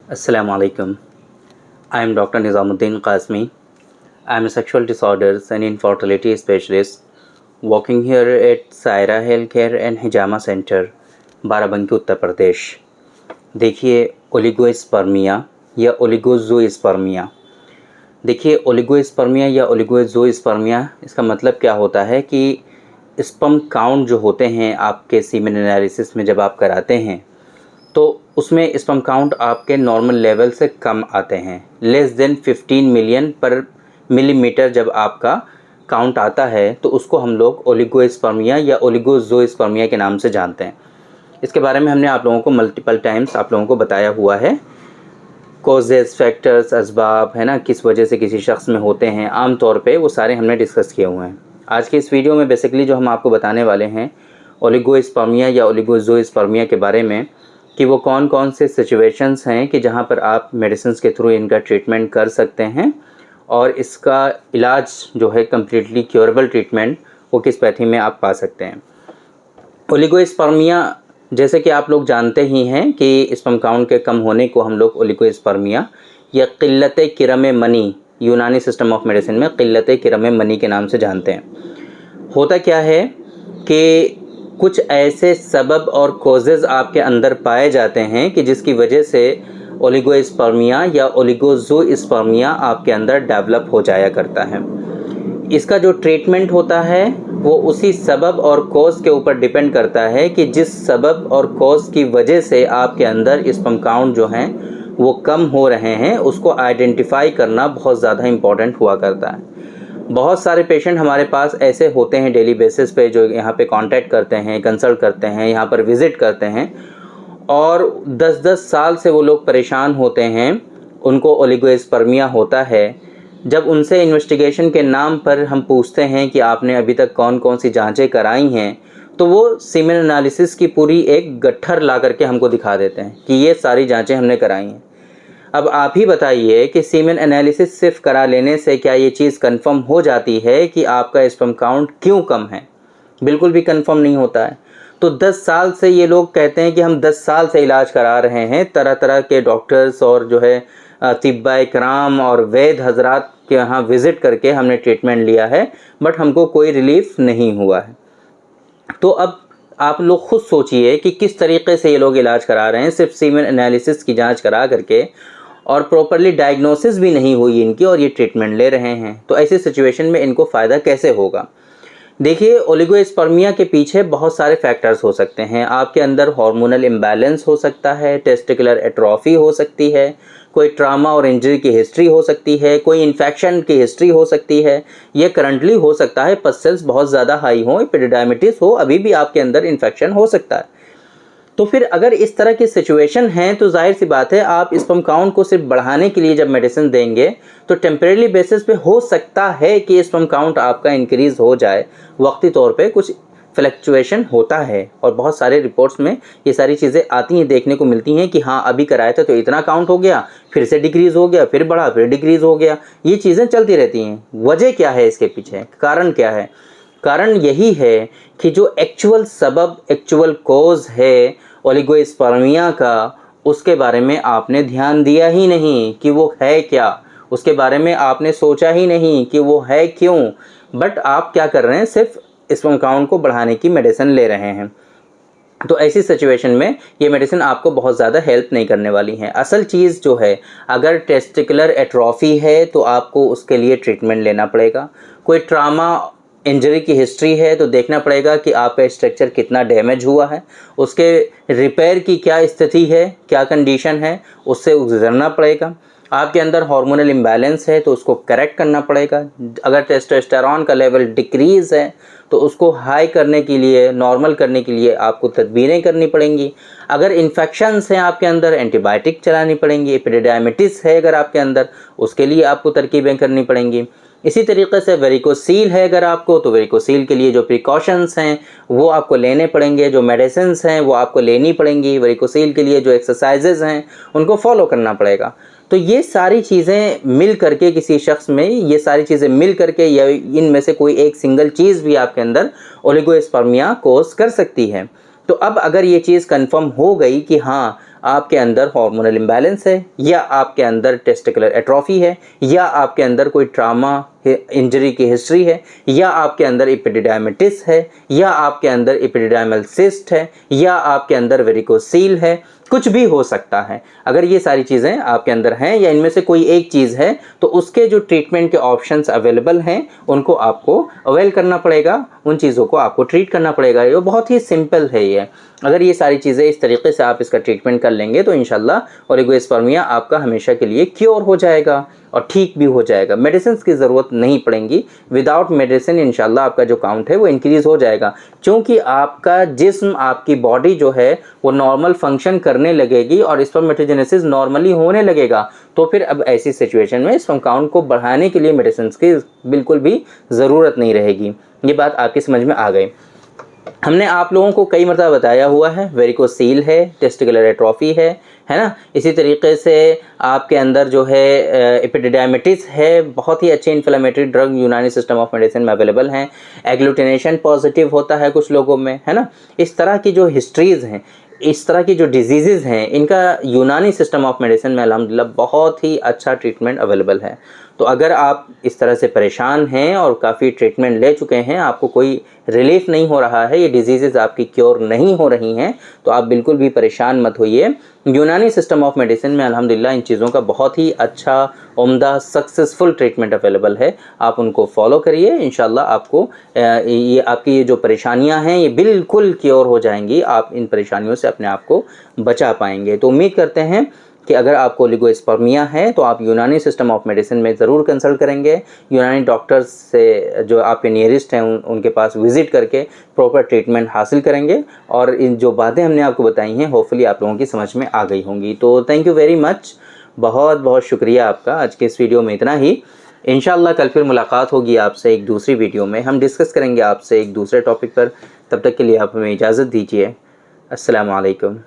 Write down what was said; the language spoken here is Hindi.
Assalamu alaikum. I am Dr. Nizamuddin Qasmi. I am a sexual disorders and infertility specialist working here at Saira Healthcare and Hijama Center, Barabanki Uttar Pradesh. देखिए ओलिगोस्पर्मिया या ओलिगोज़ोस्पर्मिया। देखिए ओलिगोस्पर्मिया या ओलिगोज़ोस्पर्मिया इसका मतलब क्या होता है कि स्पर्म काउंट जो होते हैं आपके सीमेन एनालिसिस में जब आप कराते हैं तो उसमें स्पर्म काउंट आपके नॉर्मल लेवल से कम आते हैं। लेस देन 15 मिलियन पर मिलीमीटर जब आपका काउंट आता है तो उसको हम लोग ओलिगोस्पर्मिया या ओलिगोज़ोस्पर्मिया के नाम से जानते हैं। इसके बारे में हमने आप लोगों को मल्टीपल टाइम्स आप लोगों को बताया हुआ है। कॉजेस, फैक्टर्स, असबाब है ना, किस वजह से किसी शख्स में होते हैं, आम तौर पे वो सारे हमने डिस्कस किए हुए हैं। आज के इस वीडियो में बेसिकली जो हम आपको बताने वाले हैं ओलिगोस्पर्मिया या ओलिगोज़ोस्पर्मिया के बारे में कि वो कौन कौन से सिचुएशंस हैं कि जहाँ पर आप मेडिसिन्स के थ्रू इनका ट्रीटमेंट कर सकते हैं और इसका इलाज जो है कम्प्लीटली क्योरेबल ट्रीटमेंट वो किस पैथी में आप पा सकते हैं। ओलिगोस्पर्मिया जैसे कि आप लोग जानते ही हैं कि स्पर्म काउंट के कम होने को हम लोग ओलिगोस्पर्मिया या क़िल्लत किरम मनी, यूनानी सिस्टम ऑफ मेडिसिन में क़िल्लत किरम मनी के नाम से जानते हैं। होता क्या है कि कुछ ऐसे सबब और कॉजेज़ आपके अंदर पाए जाते हैं कि जिसकी वजह से ओलिगोस्पर्मिया या ओलिगोज़ोस्पर्मिया आपके अंदर डेवलप हो जाया करता है। इसका जो ट्रीटमेंट होता है वो उसी सबब और कॉज के ऊपर डिपेंड करता है कि जिस सबब और कॉज की वजह से आपके अंदर स्पर्म काउंट जो हैं वो कम हो रहे हैं, उसको आइडेंटिफाई करना बहुत ज़्यादा इम्पॉर्टेंट हुआ करता है। बहुत सारे पेशेंट हमारे पास ऐसे होते हैं डेली बेसिस पे जो यहाँ पे कांटेक्ट करते हैं, कंसल्ट करते हैं, यहाँ पर विज़िट करते हैं और 10-10 साल से वो लोग परेशान होते हैं, उनको ओलिगोस्पर्मिया होता है। जब उनसे इन्वेस्टिगेशन के नाम पर हम पूछते हैं कि आपने अभी तक कौन कौन सी जांचें कराई हैं, तो वो सीमेन एनालिसिस की पूरी एक गट्ठर ला करके हमको दिखा देते हैं कि ये सारी जांचें हमने कराई हैं। अब आप ही बताइए कि सीमेन एनालिसिस सिर्फ करा लेने से क्या ये चीज़ कंफर्म हो जाती है कि आपका स्पर्म काउंट क्यों कम है? बिल्कुल भी कंफर्म नहीं होता है। तो 10 साल से ये लोग कहते हैं कि हम 10 साल से इलाज करा रहे हैं, तरह तरह के डॉक्टर्स और जो है तिब्बा इकराम और वैद हजरात के यहाँ विज़िट करके हमने ट्रीटमेंट लिया है, बट हमको कोई रिलीफ नहीं हुआ है। तो अब आप लोग खुद सोचिए कि किस तरीके से ये लोग इलाज करा रहे हैं, सिर्फ सीमेन एनालिसिस की जांच करा करके और प्रॉपरली डायग्नोसिस भी नहीं हुई इनकी और ये ट्रीटमेंट ले रहे हैं। तो ऐसी सिचुएशन में इनको फ़ायदा कैसे होगा? देखिए ओलिगोस्पर्मिया के पीछे बहुत सारे फैक्टर्स हो सकते हैं। आपके अंदर हार्मोनल इम्बैलेंस हो सकता है, टेस्टिकुलर एट्रोफी हो सकती है, कोई ट्रामा और इंजरी की हिस्ट्री हो सकती है, कोई इन्फेक्शन की हिस्ट्री हो सकती है, ये करंटली हो सकता है पस सेल्स बहुत ज़्यादा हाई हो, एपिडिडाइमिटिस हो, अभी भी आपके अंदर इन्फेक्शन हो सकता है। तो फिर अगर इस तरह की सिचुएशन है तो जाहिर सी बात है आप स्पर्म काउंट को सिर्फ बढ़ाने के लिए जब मेडिसिन देंगे तो टेम्परेरी बेसिस पे हो सकता है कि स्पर्म काउंट आपका इंक्रीज़ हो जाए, वक्ती तौर पे कुछ फ्लक्चुएशन होता है और बहुत सारे रिपोर्ट्स में ये सारी चीज़ें आती हैं, देखने को मिलती हैं कि हाँ अभी कराया था तो इतना काउंट हो गया, फिर से डिक्रीज़ हो गया, फिर बढ़ा, फिर डिक्रीज़ हो गया। ये चीज़ें चलती रहती हैं। वजह क्या है इसके पीछे, कारण क्या है? कारण यही है कि जो एक्चुअल सबब, एक्चुअल कॉज है ओलिगोस्पर्मिया का, उसके बारे में आपने ध्यान दिया ही नहीं कि वो है क्या, उसके बारे में आपने सोचा ही नहीं कि वो है क्यों, बट आप क्या कर रहे हैं, सिर्फ स्पर्म काउंट को बढ़ाने की मेडिसिन ले रहे हैं। तो ऐसी सिचुएशन में ये मेडिसिन आपको बहुत ज़्यादा हेल्प नहीं करने वाली है। असल चीज़ जो है, अगर टेस्टिकुलर एट्रोफी है तो आपको उसके लिए ट्रीटमेंट लेना पड़ेगा। कोई ट्रामा इंजरी की हिस्ट्री है तो देखना पड़ेगा कि आपका स्ट्रक्चर कितना डैमेज हुआ है, उसके रिपेयर की क्या स्थिति है, क्या कंडीशन है, उससे गुजरना पड़ेगा। आपके अंदर हार्मोनल इम्बैलेंस है तो उसको करेक्ट करना पड़ेगा। अगर टेस्टोस्टेरोन का लेवल डिक्रीज़ है तो उसको हाई करने के लिए, नॉर्मल करने के लिए आपको तदबीरें करनी पड़ेंगी। अगर इन्फेक्शंस हैं आपके अंदर, एंटीबायोटिक चलानी पड़ेंगी। एपिडिडाइमिटिस है अगर आपके अंदर, उसके लिए आपको तरकीबें करनी पड़ेंगी। इसी तरीके से वेरिकोसील है अगर आपको, तो वेरिकोसील के लिए जो प्रिकॉशंस हैं वो आपको लेने पड़ेंगे, जो मेडिसिन्स हैं वो आपको लेनी पड़ेंगी। वेरिकोसील के लिए जो एक्सरसाइजेज़ हैं उनको फॉलो करना पड़ेगा। तो ये सारी चीज़ें मिल करके किसी शख्स में, ये सारी चीज़ें मिल करके या इनमें से कोई एक सिंगल चीज़ भी आपके अंदर ओलिगोस्पर्मिया कोज कर सकती है। तो अब अगर ये चीज़ कंफर्म हो गई कि हाँ आपके अंदर हार्मोनल इम्बैलेंस है, या आपके अंदर टेस्टिकुलर एट्रोफी है, या आपके अंदर कोई ट्रामा इंजरी की हिस्ट्री है, या आपके अंदर एपिडिडायमिटिस है, या आपके अंदर एपिडिडायमल सिस्ट है, या आपके अंदर वेरिकोसील है, कुछ भी हो सकता है। अगर ये सारी चीज़ें आपके अंदर हैं या इनमें से कोई एक चीज़ है तो उसके जो ट्रीटमेंट के ऑप्शंस अवेलेबल हैं उनको आपको अवेल करना पड़ेगा, उन चीज़ों को आपको ट्रीट करना पड़ेगा। ये बहुत ही सिंपल है ये। अगर ये सारी चीज़ें इस तरीके से आप इसका ट्रीटमेंट कर लेंगे तो इंशाल्लाह ओलिगोस्पर्मिया आपका हमेशा के लिए क्योर हो जाएगा और ठीक भी हो जाएगा। मेडिसिन की ज़रूरत नहीं पड़ेगी। विदाउट मेडिसिन इंशाल्लाह आपका जो काउंट है वो इंक्रीज़ हो जाएगा, क्योंकि आपका जिस्म, आपकी बॉडी जो है वो नॉर्मल फंक्शन करने लगेगी और स्पर्मेटोजेनेसिस नॉर्मली होने लगेगा। तो फिर अब ऐसी सिचुएशन में स्पर्म काउंट को बढ़ाने के लिए मेडिसिन की बिल्कुल भी ज़रूरत नहीं रहेगी। ये बात आपकी समझ में आ गई। हमने आप लोगों को कई मरतबा बताया हुआ है, वेरिकोसील है, टेस्टिकुलर एट्रोफी है ना। इसी तरीके से आपके अंदर जो है एपिडिडायमिटिस है। बहुत ही अच्छे इन्फ्लेमेटरी ड्रग यूनानी सिस्टम ऑफ मेडिसिन में अवेलेबल हैं। एग्लूटिनेशन पॉजिटिव होता है कुछ लोगों में, है ना। इस तरह की जो हिस्ट्रीज़ हैं, इस तरह की जो डिजीज़ हैं, इनका यूनानी सिस्टम ऑफ मेडिसिन में अल्हम्दुलिल्लाह बहुत ही अच्छा ट्रीटमेंट अवेलेबल है। तो अगर आप इस तरह से परेशान हैं और काफ़ी ट्रीटमेंट ले चुके हैं, आपको कोई रिलीफ नहीं हो रहा है, ये डिजीज़ आपकी क्योर नहीं हो रही हैं, तो आप बिल्कुल भी परेशान मत होइए। यूनानी सिस्टम ऑफ मेडिसिन में अल्हम्दुलिल्लाह इन चीज़ों का बहुत ही अच्छा, उम्दा, सक्सेसफुल ट्रीटमेंट अवेलेबल है। आप उनको फॉलो करिए, इंशाल्लाह आपको ये आपकी ये जो परेशानियां हैं ये बिल्कुल क्योर हो जाएंगी। आप इन परेशानियों से अपने आप को बचा पाएंगे। तो उम्मीद करते हैं कि अगर आपको ओलिगोस्पर्मिया है तो आप यूनानी सिस्टम ऑफ मेडिसिन में ज़रूर कंसल्ट करेंगे। यूनानी डॉक्टर्स से जो आपके नियरेस्ट हैं उनके पास विज़िट करके प्रॉपर ट्रीटमेंट हासिल करेंगे। और इन जो बातें हमने आपको बताई हैं होपफुली आप लोगों की समझ में आ गई होंगी। तो थैंक यू वेरी मच, बहुत बहुत शुक्रिया आपका। आज के इस वीडियो में इतना ही। इंशाल्लाह कल फिर मुलाकात होगी आपसे एक दूसरी वीडियो में। हम डिस्कस करेंगे आपसे एक दूसरे टॉपिक पर। तब तक के लिए आप हमें इजाज़त दीजिए। अस्सलामु अलैकुम।